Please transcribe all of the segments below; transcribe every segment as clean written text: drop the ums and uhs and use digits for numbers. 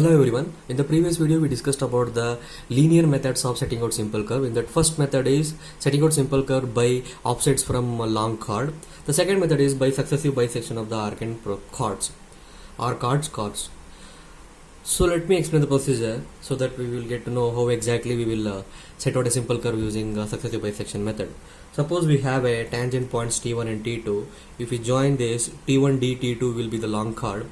Hello everyone. In the previous video we discussed about the linear methods of setting out simple curve. In that first method is setting out simple curve by offsets from a long chord. The second method is by successive bisection of the arcane chords or chords. So let me explain the procedure so that we will get to know how exactly we will set out a simple curve using successive bisection method. Suppose we have a tangent points T1 and T2. If we join this, T1D, T2 will be the long chord.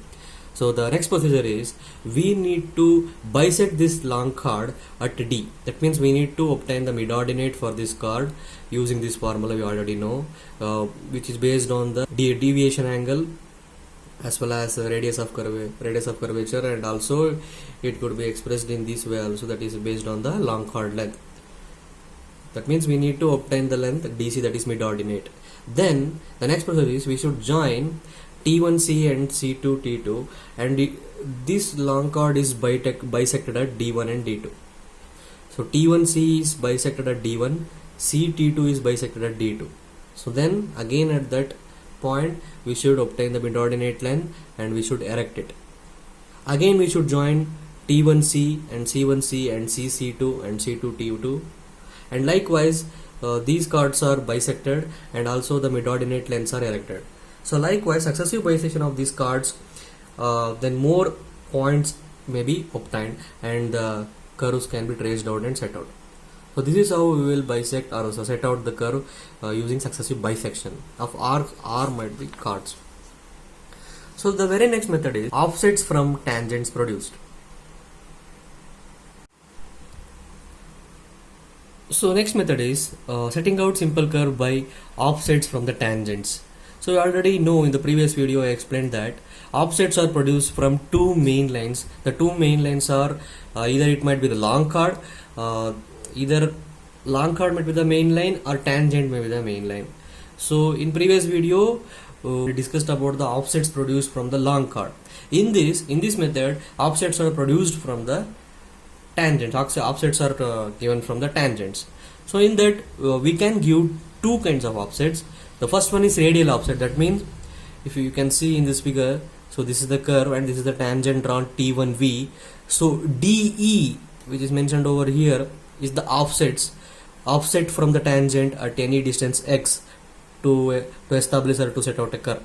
So the next procedure is we need to bisect this long chord at D. That means we need to obtain the mid-ordinate for this chord using this formula we already know, which is based on the deviation angle as well as radius of curvature, and also it could be expressed in this way also, that is based on the long chord length. That means we need to obtain the length DC, that is mid-ordinate. Then the next procedure is we should join T1C and C2 T2, and this long chord is bisected at D1 and D2. So T1C is bisected at D1, C T2 is bisected at D2. So then again at that point we should obtain the mid-ordinate length and we should erect it. Again we should join T1C and C1C and CC2 and C2 T2, and likewise these chords are bisected and also the mid-ordinate lengths are erected. So likewise successive bisection of these chords, then more points may be obtained and the curves can be traced out and set out. So this is how we will bisect or also set out the curve using successive bisection of R might be chords. So the very next method is offsets from tangents produced. So next method is setting out simple curve by offsets from the tangents. So you already know in the previous video I explained that offsets are produced from two main lines. The two main lines are either it might be the long chord, either long chord might be the main line or tangent may be the main line. So in previous video we discussed about the offsets produced from the long chord. In this method offsets are produced from the tangents. Offsets are given from the tangents. So in that we can give two kinds of offsets. The first one is radial offset. That means if you can see in this figure, so this is the curve and this is the tangent drawn T1V. So DE, which is mentioned over here, is the offset from the tangent at any distance x to establish or to set out a curve.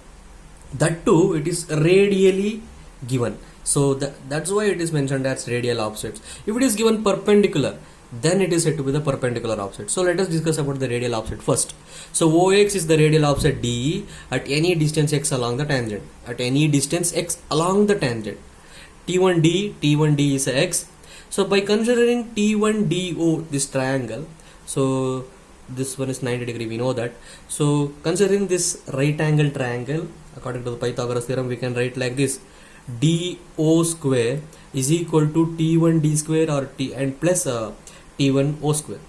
That too, it is radially given. So that's why it is mentioned as radial offsets. If it is given perpendicular, then it is said to be the perpendicular offset. So let us discuss about the radial offset first. So OX is the radial offset DE at any distance x along the tangent. At any distance x along the tangent. T1D is x. So by considering T1DO, this triangle, so this one is 90 degree, we know that. So considering this right angle triangle, according to the Pythagoras theorem, we can write like this: DO square is equal to T1D square or T and plus T1O square.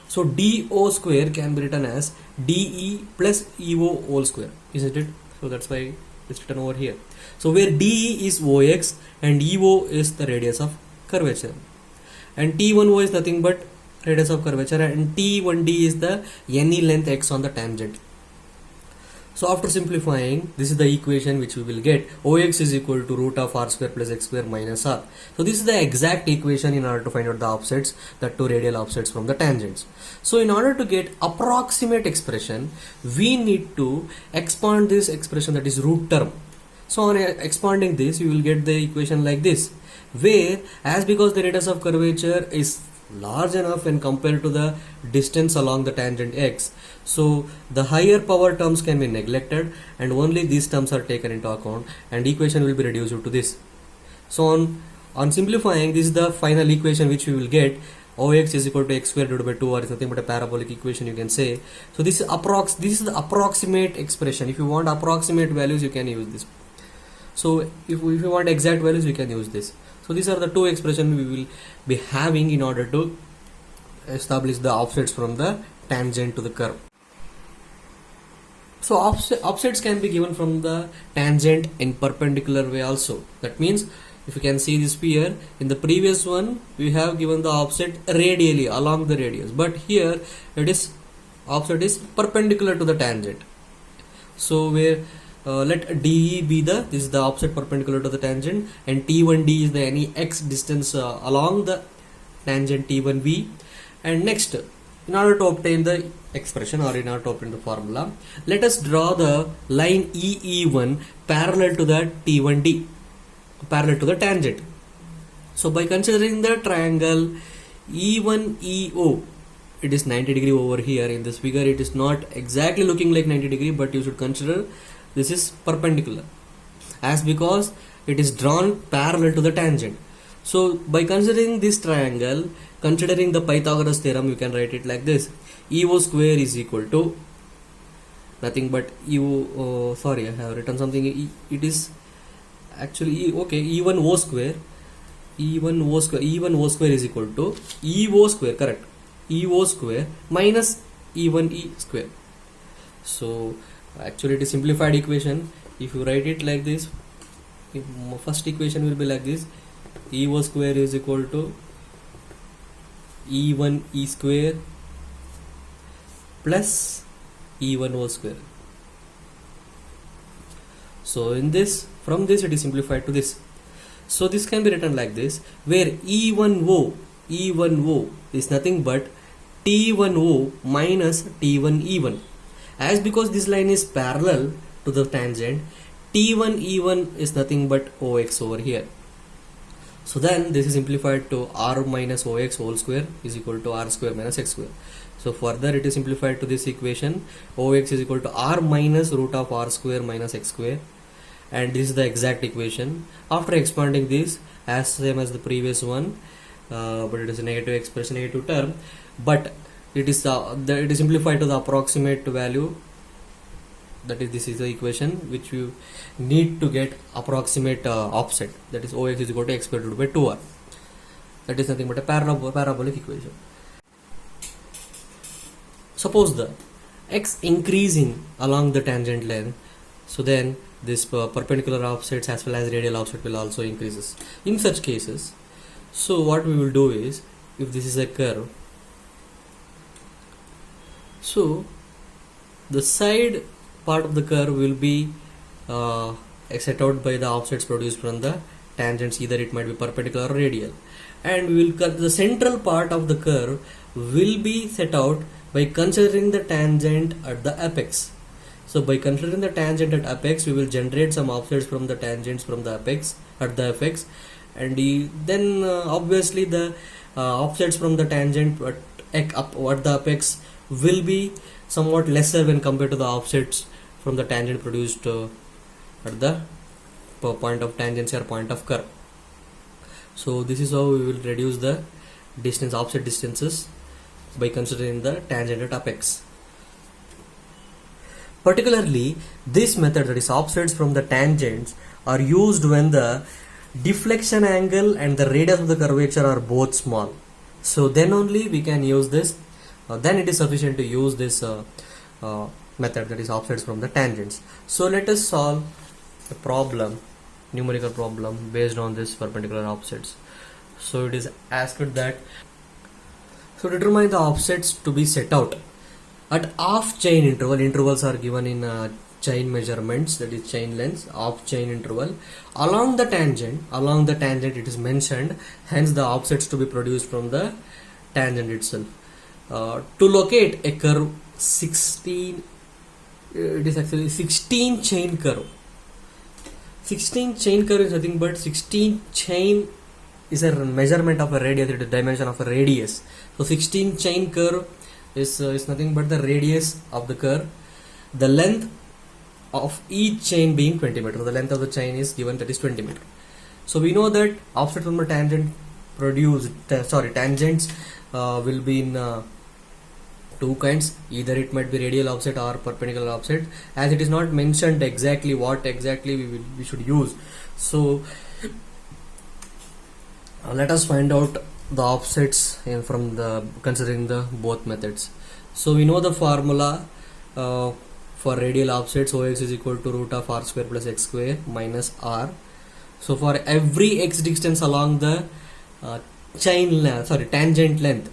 So DO square can be written as DE plus EO whole square, isn't it? So that's why it's written over here. So where DE is OX and EO is the radius of curvature, and T1O is nothing but radius of curvature, and T1D is the any length x on the tangent. So after simplifying, this is the equation which we will get. OX is equal to root of R square plus X square minus R. So this is the exact equation in order to find out the offsets, the two radial offsets from the tangents. So in order to get approximate expression, we need to expand this expression, that is root term. So on expanding this, you will get the equation like this, where as because the radius of curvature is large enough when compared to the distance along the tangent x, so the higher power terms can be neglected and only these terms are taken into account, and equation will be reduced to this. So on simplifying, this is the final equation which we will get. OX is equal to x square divided by 2r is nothing but a parabolic equation, you can say. So this is the approximate expression. If you want approximate values, you can use this. So if you want exact values, you can use this. So these are the two expressions we will be having in order to establish the offsets from the tangent to the curve. So offsets can be given from the tangent in perpendicular way also. That means if you can see this here, in the previous one we have given the offset radially along the radius, but here it is offset is perpendicular to the tangent. So where let DE be this is the offset perpendicular to the tangent, and T1D is the any x distance along the tangent T1V. And next, in order to obtain the expression, or in order to obtain the formula, let us draw the line EE1 parallel to the T1D, parallel to the tangent. So by considering the triangle E1EO, it is 90 degree over here. In this figure it is not exactly looking like 90 degree, but you should consider this is perpendicular, as because it is drawn parallel to the tangent. So by considering this triangle, considering the Pythagoras theorem, you can write it like this: EO square is equal to nothing but sorry, I have written something. It is actually E1O square. E1O square is equal to EO square, correct, EO square minus E1E square. So actually it is simplified equation. If you write it like this, first equation will be like this: EO square is equal to E1E square plus E1O square. So in this, from this it is simplified to this. So this can be written like this, where E1O is nothing but T1O minus T1E1. As because this line is parallel to the tangent, T1E1 is nothing but OX over here. So then this is simplified to R minus OX whole square is equal to R square minus X square. So further it is simplified to this equation: OX is equal to R minus root of R square minus X square. And this is the exact equation. After expanding this, as same as the previous one, but it is a negative expression, negative term, but it is it is simplified to the approximate value. That is, this is the equation which you need to get approximate offset. That is, OX is equal to X square divided by 2R. That is nothing but a parabolic equation. Suppose the X increasing along the tangent length, so then this perpendicular offsets as well as radial offset will also increases in such cases. So what we will do is, if this is a curve, so the side part of the curve will be set out by the offsets produced from the tangents, either it might be perpendicular or radial, and we will cut the central part of the curve will be set out by considering the tangent at the apex. So by considering the tangent at apex, we will generate some offsets from the tangents from the apex at the apex, and then obviously the offsets from the tangent at the apex will be somewhat lesser when compared to the offsets from the tangent produced at the point of tangency or point of curve. So this is how we will reduce the distance, offset distances, by considering the tangent at apex. Particularly, this method, that is offsets from the tangents, are used when the deflection angle and the radius of the curvature are both small. So then only we can use this. Then it is sufficient to use this method, that is offsets from the tangents. So let us solve a problem, numerical problem based on this perpendicular offsets. So it is asked that, so determine the offsets to be set out at half chain interval. Intervals are given in chain measurements, that is chain lengths, half chain interval along the tangent. Along the tangent it is mentioned, hence the offsets to be produced from the tangent itself. To locate a curve 16, it is actually 16 chain curve. 16 chain curve is nothing but 16 chain is a measurement of a radius, it is dimension of a radius. So 16 chain curve is nothing but the radius of the curve, the length of each chain being 20 meters. The length of the chain is given, that is 20 meters. So we know that offset from the tangent tangents will be in two kinds, either it might be radial offset or perpendicular offset, as it is not mentioned exactly what exactly we should use. So let us find out the offsets from the considering the both methods. So we know the formula for radial offsets: OX is equal to root of R square plus X square minus R. So for every X distance along the tangent length,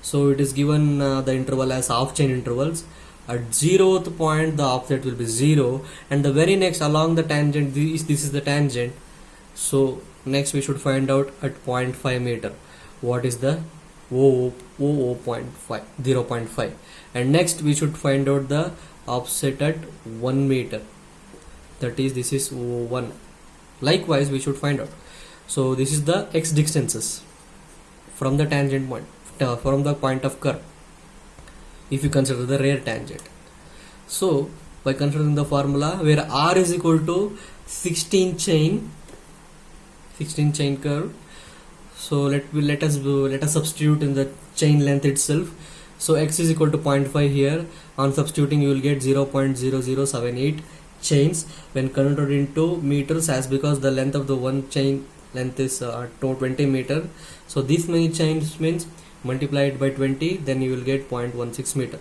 so it is given the interval as half chain intervals. At 0th point the offset will be 0, and the very next along the tangent, this is the tangent. So next we should find out at 0.5 meter what is the OO.5, 0.5, and next we should find out the offset at 1 meter, that is this is 1. Likewise we should find out, so this is the x distances from the tangent point, from the point of curve, if you consider the rear tangent. So by considering the formula where r is equal to 16 chain curve, so let us substitute in the chain length itself. So x is equal to 0.5 here. On substituting you will get 0.0078 chains when converted into meters, as because the length of the one chain length is 20 meter. So this many chains means multiply it by 20, then you will get 0.16 meter.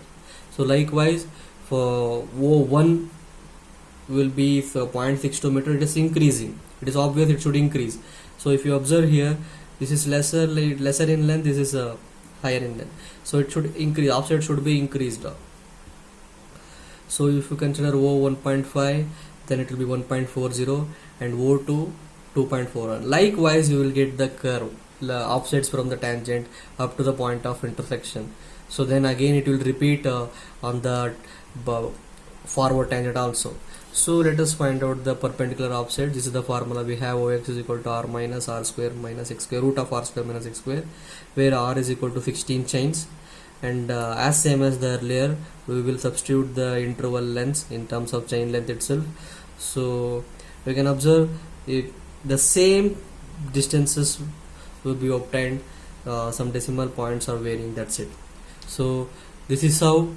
So likewise for O1 will be 0.62 meter. It is increasing, it is obvious it should increase. So if you observe here, this is lesser in length, this is higher in length, so it should increase, offset should be increased. So if you consider O 1.5, then it will be 1.40, and O2 2.41. Likewise you will get the curve, the offsets from the tangent up to the point of intersection. So then again it will repeat on the forward tangent also. So let us find out the perpendicular offset. This is the formula we have. Ox is equal to r minus r square minus x square, root of r square minus x square, where r is equal to 16 chains, and as same as the earlier, we will substitute the interval lengths in terms of chain length itself. So we can observe if the same distances will be obtained, some decimal points are varying, that's it. So this is how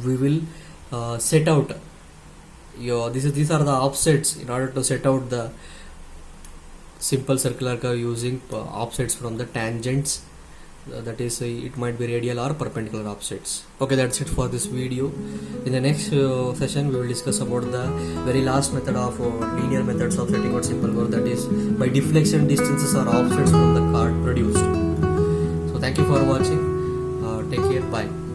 we will set out these are the offsets in order to set out the simple circular curve using offsets from the tangents, that is it might be radial or perpendicular offsets. Okay, that's it for this video. In the next session we will discuss about the very last method of linear methods of setting out simple curve, that is by deflection distances or offsets from the card produced. So thank you for watching, take care, bye.